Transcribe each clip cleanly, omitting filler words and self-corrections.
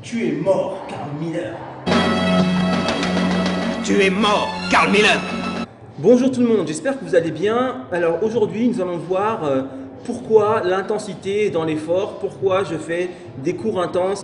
Tu es mort, Carl Miller. Tu es mort, Carl Miller. Bonjour tout le monde, j'espère que vous allez bien. Alors aujourd'hui, nous allons voir pourquoi l'intensité dans l'effort, pourquoi je fais des cours intenses.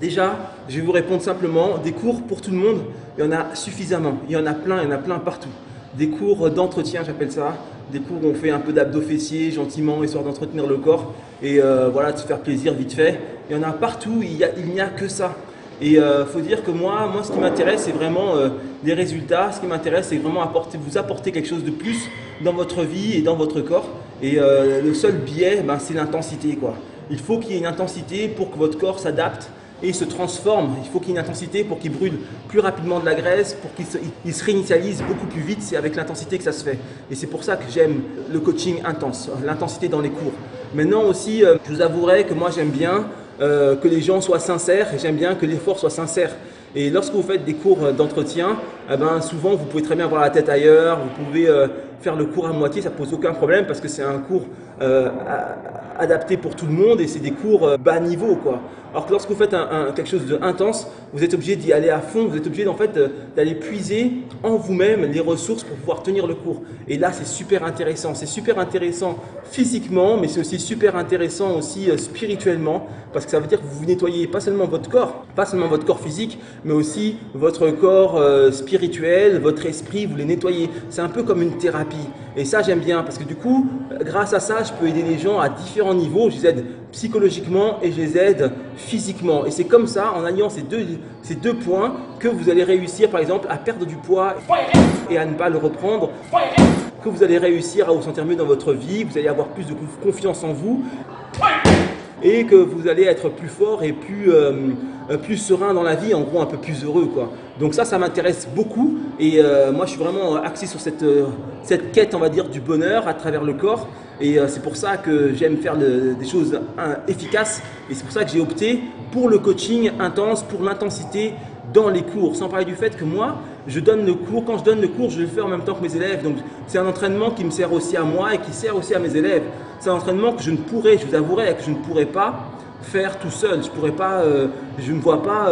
Déjà, je vais vous répondre simplement, des cours pour tout le monde, il y en a suffisamment, il y en a plein partout. Des cours d'entretien, j'appelle ça, des cours où on fait un peu d'abdos fessiers, gentiment, histoire d'entretenir le corps et voilà, de se faire plaisir vite fait. Il y en a partout, il n'y a que ça. Et faut dire que moi ce qui m'intéresse, c'est vraiment des résultats. Ce qui m'intéresse, c'est vraiment vous apporter quelque chose de plus dans votre vie et dans votre corps. Et le seul biais, c'est l'intensité, quoi. Il faut qu'il y ait une intensité pour que votre corps s'adapte et se transforme. Il faut qu'il y ait une intensité pour qu'il brûle plus rapidement de la graisse, pour qu'il se réinitialise beaucoup plus vite. C'est avec l'intensité que ça se fait. Et c'est pour ça que j'aime le coaching intense, l'intensité dans les cours. Maintenant aussi, je vous avouerai que moi j'aime bien que les gens soient sincères et j'aime bien que l'effort soit sincère. Et lorsque vous faites des cours d'entretien, souvent vous pouvez très bien avoir la tête ailleurs, vous pouvez faire le cours à moitié, ça ne pose aucun problème parce que c'est un cours adapté pour tout le monde et c'est des cours bas niveau, quoi. Alors que lorsque vous faites quelque chose d'intense, vous êtes obligé d'y aller à fond, vous êtes obligé en fait d'aller puiser en vous-même les ressources pour pouvoir tenir le cours. Et là c'est super intéressant physiquement, mais c'est aussi super intéressant aussi spirituellement, parce que ça veut dire que vous nettoyez pas seulement votre corps physique, mais aussi votre corps spirituel, votre esprit, vous les nettoyez. C'est un peu comme une thérapie. Et ça j'aime bien, parce que du coup, grâce à ça, je peux aider les gens à différents niveaux. Je les aide psychologiquement et je les aide physiquement. Et c'est comme ça, en alliant ces deux points, que vous allez réussir par exemple à perdre du poids et à ne pas le reprendre, que vous allez réussir à vous sentir mieux dans votre vie, vous allez avoir plus de confiance en vous et que vous allez être plus fort et plus serein dans la vie, en gros un peu plus heureux, quoi. Donc ça m'intéresse beaucoup et moi je suis vraiment axé sur cette quête, on va dire, du bonheur à travers le corps. Et c'est pour ça que j'aime faire des choses efficaces et c'est pour ça que j'ai opté pour le coaching intense, pour l'intensité dans les cours, sans parler du fait que moi, je donne le cours. Quand je donne le cours, je le fais en même temps que mes élèves. Donc c'est un entraînement qui me sert aussi à moi et qui sert aussi à mes élèves. C'est un entraînement que je vous avouerai, que je ne pourrais pas faire tout seul. Je ne vois pas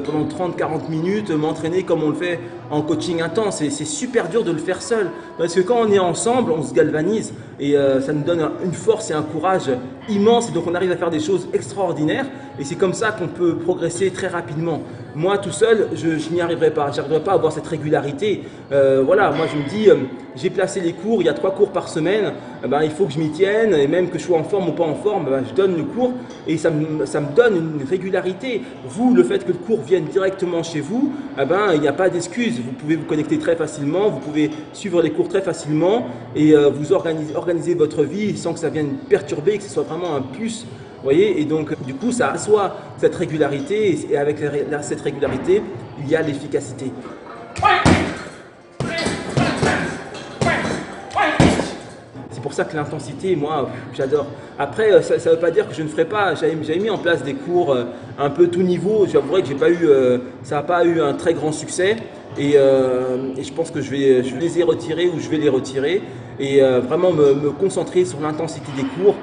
pendant 30-40 minutes m'entraîner comme on le fait en coaching intense. Et c'est super dur de le faire seul. Parce que quand on est ensemble, on se galvanise et ça nous donne une force et un courage immense. Et donc on arrive à faire des choses extraordinaires. Et c'est comme ça qu'on peut progresser très rapidement. Moi tout seul, je n'y arriverai pas. Je n'arriverai pas à avoir cette régularité. Voilà, moi je me dis, j'ai placé les cours, il y a 3 cours par semaine. Il faut que je m'y tienne. Et même que je sois en forme ou pas en forme, je donne le cours. Et ça me donne une régularité. Vous, le fait que le cours vienne directement chez vous, il n'y a pas d'excuse. Vous pouvez vous connecter très facilement, vous pouvez suivre les cours très facilement et vous organiser votre vie sans que ça vienne perturber, que ce soit vraiment un plus. Vous voyez, et donc du coup ça assoit cette régularité et avec cette régularité, il y a l'efficacité. C'est pour ça que l'intensité, moi, j'adore. Après, ça ne veut pas dire que je ne ferai pas. J'avais mis en place des cours un peu tout niveau. J'avouerai que ça n'a pas eu un très grand succès. Et je pense que je les ai retirés ou je vais les retirer. Et vraiment me concentrer sur l'intensité des cours.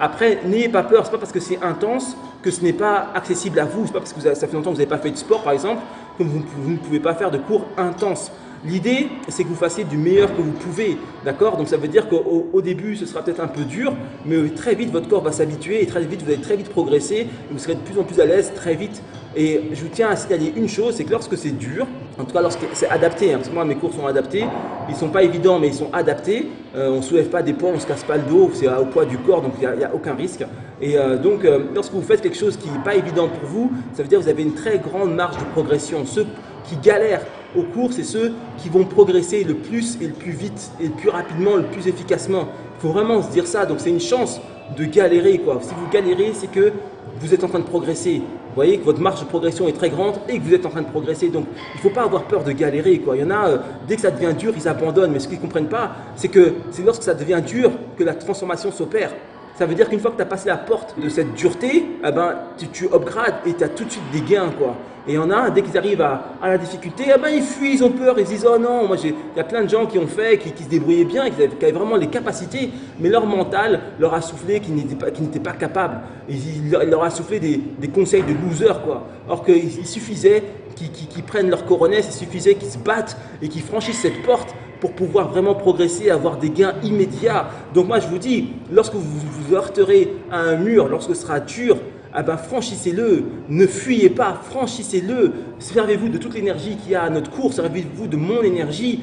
Après, n'ayez pas peur, c'est pas parce que c'est intense que ce n'est pas accessible à vous. C'est pas parce que ça fait longtemps que vous n'avez pas fait de sport, par exemple, que vous ne pouvez pas faire de cours intenses. L'idée, c'est que vous fassiez du meilleur que vous pouvez, d'accord? Donc ça veut dire qu'au début, ce sera peut-être un peu dur, mais très vite, votre corps va s'habituer et très vite, vous allez très vite progresser et vous serez de plus en plus à l'aise très vite. Et je vous tiens à signaler une chose, c'est que lorsque c'est dur, en tout cas lorsque c'est adapté, parce que moi mes cours sont adaptés, ils ne sont pas évidents mais ils sont adaptés, on ne soulève pas des poids, on ne se casse pas le dos, c'est au poids du corps donc il n'y a aucun risque. Et donc lorsque vous faites quelque chose qui n'est pas évident pour vous, ça veut dire que vous avez une très grande marge de progression. Ceux qui galèrent au cours, c'est ceux qui vont progresser le plus et le plus vite et le plus rapidement, le plus efficacement. Il faut vraiment se dire ça, donc c'est une chance de galérer, quoi. Si vous galérez, c'est que vous êtes en train de progresser. Vous voyez que votre marge de progression est très grande et que vous êtes en train de progresser. Donc, il ne faut pas avoir peur de galérer, quoi. Il y en a, dès que ça devient dur, ils abandonnent. Mais ce qu'ils ne comprennent pas, c'est que c'est lorsque ça devient dur que la transformation s'opère. Ça veut dire qu'une fois que tu as passé la porte de cette dureté, eh ben, tu upgrades et tu as tout de suite des gains, quoi. Et il y en a, dès qu'ils arrivent à la difficulté, eh ben, ils fuient, ils ont peur, ils disent « Oh non, moi il y a plein de gens qui ont fait, qui se débrouillaient bien, qui avaient vraiment les capacités, mais leur mental leur a soufflé qu'ils n'étaient pas capables. Il leur a soufflé des conseils de loser, quoi. Or qu'il suffisait qu'ils prennent leur coronesse, il suffisait qu'ils se battent et qu'ils franchissent cette porte pour pouvoir vraiment progresser, avoir des gains immédiats. Donc moi je vous dis, lorsque vous vous heurterez à un mur, lorsque ce sera dur, eh ben franchissez-le, ne fuyez pas, franchissez-le, servez-vous de toute l'énergie qu'il y a à notre cours, servez-vous de mon énergie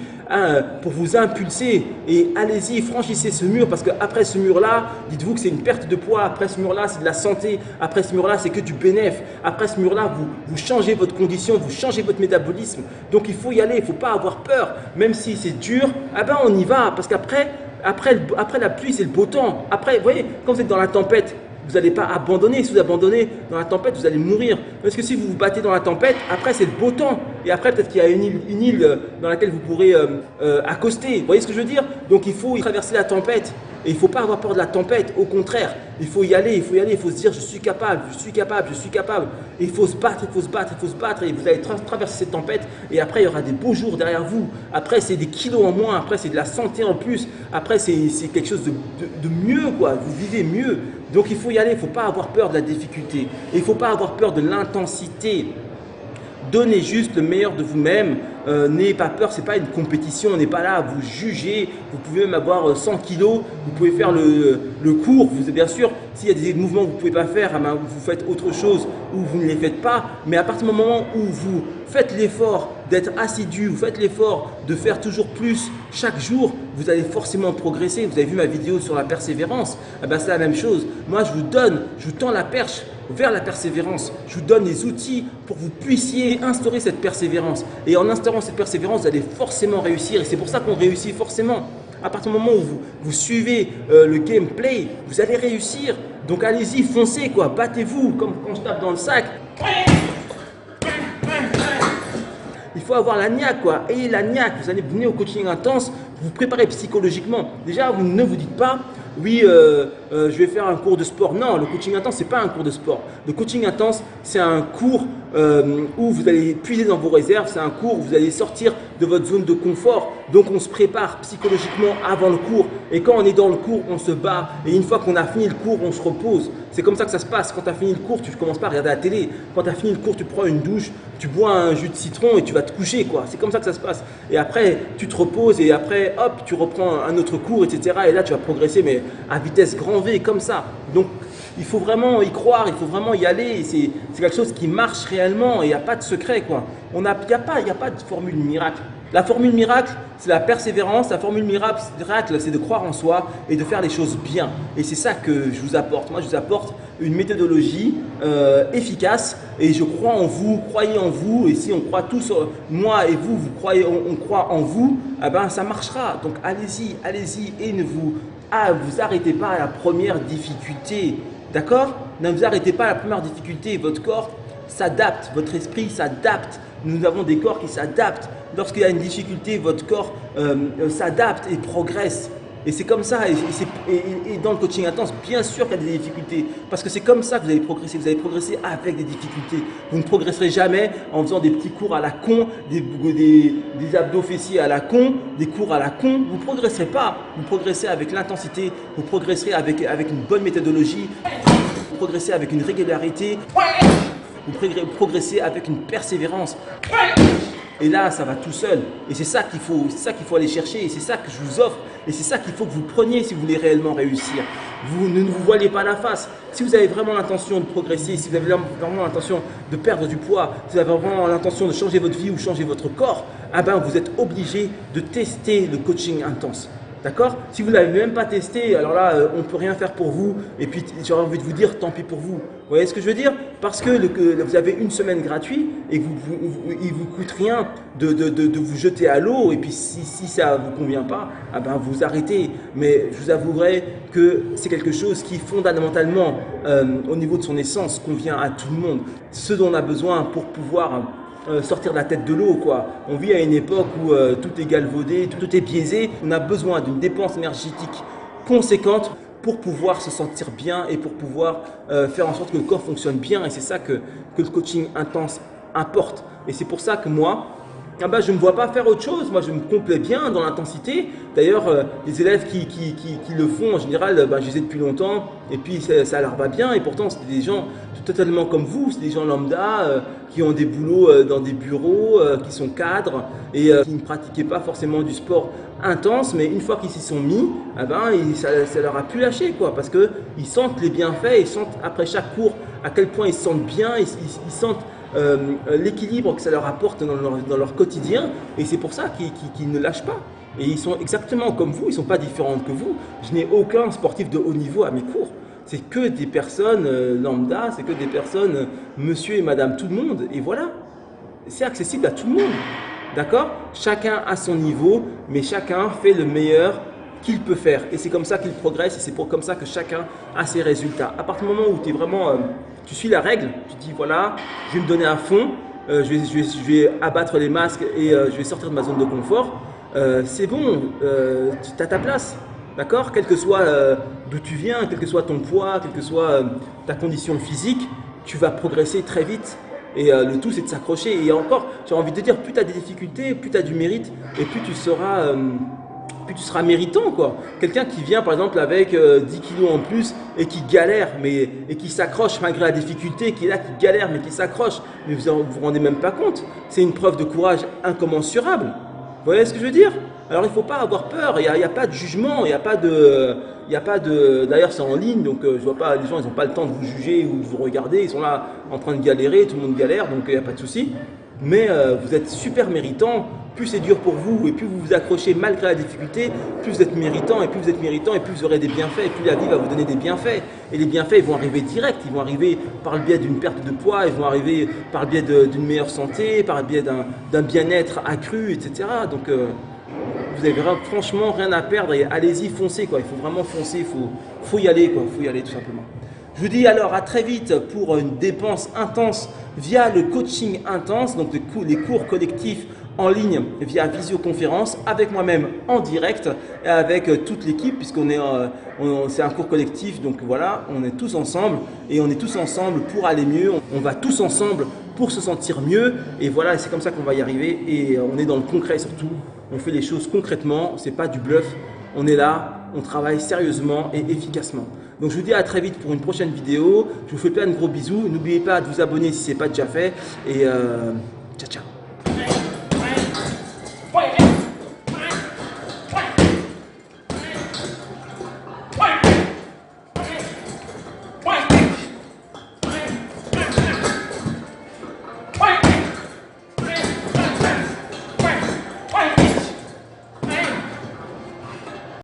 pour vous impulser et allez-y, franchissez ce mur parce qu'après ce mur-là, dites-vous que c'est une perte de poids, après ce mur-là c'est de la santé, après ce mur-là c'est que du bénéfice, après ce mur-là vous changez votre condition, vous changez votre métabolisme, donc il faut y aller, il ne faut pas avoir peur, même si c'est dur, eh ben on y va parce qu'après la pluie c'est le beau temps, après vous voyez quand vous êtes dans la tempête, vous n'allez pas abandonner. Si vous abandonnez dans la tempête, vous allez mourir. Parce que si vous vous battez dans la tempête, après c'est le beau temps. Et après peut-être qu'il y a une île dans laquelle vous pourrez accoster. Vous voyez ce que je veux dire? Donc il faut y traverser la tempête. Et il ne faut pas avoir peur de la tempête. Au contraire, il faut y aller, il faut y aller. Il faut se dire je suis capable, je suis capable, je suis capable. Et il faut se battre, il faut se battre, il faut se battre. Et vous allez traverser cette tempête. Et après il y aura des beaux jours derrière vous. Après c'est des kilos en moins. Après c'est de la santé en plus. Après c'est quelque chose de mieux, quoi. Vous vivez mieux. Donc il faut y aller, il ne faut pas avoir peur de la difficulté. Et il ne faut pas avoir peur de l'intensité. Donnez juste le meilleur de vous-même. N'ayez pas peur, ce n'est pas une compétition. On n'est pas là à vous juger. Vous pouvez même avoir 100 kilos. Vous pouvez faire le cours. Bien sûr, s'il y a des mouvements que vous ne pouvez pas faire, vous faites autre chose ou vous ne les faites pas. Mais à partir du moment où vous faites l'effort d'être assidu, vous faites l'effort de faire toujours plus chaque jour, vous allez forcément progresser. Vous avez vu ma vidéo sur la persévérance, c'est la même chose. Moi, je vous tends la perche vers la persévérance. Je vous donne les outils pour que vous puissiez instaurer cette persévérance. Et en instaurant cette persévérance, vous allez forcément réussir. Et c'est pour ça qu'on réussit forcément. À partir du moment où vous suivez le gameplay, vous allez réussir. Donc allez-y, foncez, quoi. Battez-vous, comme quand je tape dans le sac. Il faut avoir la niaque, quoi. Ayez la niaque. Vous allez venir au coaching intense, vous préparez psychologiquement. Déjà, vous ne vous dites pas, oui, je vais faire un cours de sport. Non, le coaching intense, ce n'est pas un cours de sport. Le coaching intense, c'est un cours où vous allez puiser dans vos réserves. C'est un cours où vous allez sortir de votre zone de confort. Donc, on se prépare psychologiquement avant le cours. Et quand on est dans le cours, on se bat. Et une fois qu'on a fini le cours, on se repose. C'est comme ça que ça se passe. Quand tu as fini le cours, tu ne commences pas à regarder la télé. Quand tu as fini le cours, tu prends une douche, tu bois un jus de citron et tu vas te coucher, quoi. C'est comme ça que ça se passe. Et après, tu te reposes et après, hop, tu reprends un autre cours, etc. Et là, tu vas progresser, mais à vitesse grand V, comme ça. Donc, il faut vraiment y croire, il faut vraiment y aller. C'est quelque chose qui marche réellement et il n'y a pas de secret, quoi. Il n'y a pas de formule miracle. La formule miracle, c'est la persévérance. La formule miracle, c'est de croire en soi et de faire les choses bien. Et c'est ça que je vous apporte. Moi, je vous apporte une méthodologie efficace et je crois en vous, croyez en vous. Et si on croit tous, moi et vous, on croit en vous, eh ben, ça marchera. Donc, allez-y et ne vous arrêtez pas à la première difficulté. D'accord? Ne vous arrêtez pas à la première difficulté. Votre corps s'adapte, votre esprit s'adapte. Nous avons des corps qui s'adaptent. Lorsqu'il y a une difficulté, votre corps s'adapte et progresse. Et c'est comme ça. Et dans le coaching intense, bien sûr qu'il y a des difficultés. Parce que c'est comme ça que vous allez progresser. Vous allez progresser avec des difficultés. Vous ne progresserez jamais en faisant des petits cours à la con, des abdos fessiers à la con, des cours à la con. Vous ne progresserez pas. Vous progressez avec l'intensité. Vous progresserez avec une bonne méthodologie. Vous progressez avec une régularité. Vous progressez avec une persévérance. Et là, ça va tout seul. Et c'est ça qu'il faut aller chercher. Et c'est ça que je vous offre. Et c'est ça qu'il faut que vous preniez si vous voulez réellement réussir. Vous ne vous voilez pas la face. Si vous avez vraiment l'intention de progresser, si vous avez vraiment l'intention de perdre du poids, si vous avez vraiment l'intention de changer votre vie ou changer votre corps, eh ben, vous êtes obligé de tester le coaching intense. D'accord? Si vous ne l'avez même pas testé, alors là, on ne peut rien faire pour vous. Et puis, j'aurais envie de vous dire, tant pis pour vous. Vous voyez ce que je veux dire? Parce que vous avez une semaine gratuite et qu'il ne vous coûte rien de vous jeter à l'eau. Et puis, si ça ne vous convient pas, ah ben, vous arrêtez. Mais je vous avouerai que c'est quelque chose qui, fondamentalement, au niveau de son essence, convient à tout le monde. Ce dont on a besoin pour pouvoir sortir de la tête de l'eau, quoi. On vit à une époque où tout est galvaudé, tout est biaisé. On a besoin d'une dépense énergétique conséquente pour pouvoir se sentir bien et pour pouvoir faire en sorte que le corps fonctionne bien. Et c'est ça que le coaching intense importe. Et c'est pour ça que moi, je ne me vois pas faire autre chose. Moi, je me complais bien dans l'intensité. D'ailleurs, les élèves qui le font, en général, je les ai depuis longtemps et puis ça leur va bien. Et pourtant, c'est des gens totalement comme vous. C'est des gens lambda qui ont des boulots dans des bureaux, qui sont cadres et qui ne pratiquaient pas forcément du sport intense. Mais une fois qu'ils s'y sont mis, ça leur a pu lâcher, quoi, parce qu'ils sentent les bienfaits, ils sentent après chaque cours à quel point ils se sentent bien, ils sentent l'équilibre que ça leur apporte dans leur quotidien, et c'est pour ça qu'ils ne lâchent pas. Et ils sont exactement comme vous, ils ne sont pas différents que vous. Je n'ai aucun sportif de haut niveau à mes cours. C'est que des personnes lambda, c'est que des personnes monsieur et madame tout le monde, et voilà. C'est accessible à tout le monde, d'accord? Chacun a son niveau, mais chacun fait le meilleur qu'il peut faire. Et c'est comme ça qu'il progresse, et c'est comme ça que chacun a ses résultats. À partir du moment où tu es vraiment, tu suis la règle, tu dis voilà, je vais me donner à fond, je vais abattre les masques et je vais sortir de ma zone de confort, c'est bon, tu as ta place. D'accord? Quel que soit d'où tu viens, quel que soit ton poids, quelle que soit ta condition physique, tu vas progresser très vite. Et le tout, c'est de s'accrocher. Et encore, j'ai envie de dire, plus tu as des difficultés, plus tu as du mérite et plus tu seras méritant, quoi. Quelqu'un qui vient par exemple avec 10 kilos en plus et qui galère et qui s'accroche malgré la difficulté, qui est là, qui galère mais qui s'accroche, mais vous vous rendez même pas compte. C'est une preuve de courage incommensurable. Vous voyez ce que je veux dire? Alors il ne faut pas avoir peur, il n'y a pas de jugement, il n'y a pas de... D'ailleurs c'est en ligne, donc je vois pas, les gens ils n'ont pas le temps de vous juger ou de vous regarder, ils sont là en train de galérer, tout le monde galère, donc il n'y a pas de souci. Mais vous êtes super méritant, plus c'est dur pour vous et plus vous vous accrochez malgré la difficulté, plus vous êtes méritant et plus vous êtes méritant et plus vous aurez des bienfaits et plus la vie va vous donner des bienfaits. Et les bienfaits ils vont arriver direct, ils vont arriver par le biais d'une perte de poids, ils vont arriver par le biais d'une meilleure santé, par le biais d'un bien-être accru, etc. Donc vous avez franchement rien à perdre et allez-y, foncez, quoi. Il faut vraiment foncer, faut y aller, quoi. Faut y aller tout simplement. Je vous dis alors à très vite pour une dépense intense via le coaching intense, donc les cours collectifs en ligne via visioconférence avec moi-même en direct et avec toute l'équipe puisqu'on est c'est un cours collectif, donc voilà, on est tous ensemble et on est tous ensemble pour aller mieux, on va tous ensemble pour se sentir mieux et voilà, c'est comme ça qu'on va y arriver et on est dans le concret surtout, on fait les choses concrètement, c'est pas du bluff, on est là, on travaille sérieusement et efficacement. Donc je vous dis à très vite pour une prochaine vidéo, je vous fais plein de gros bisous, n'oubliez pas de vous abonner si ce n'est pas déjà fait et ciao ciao.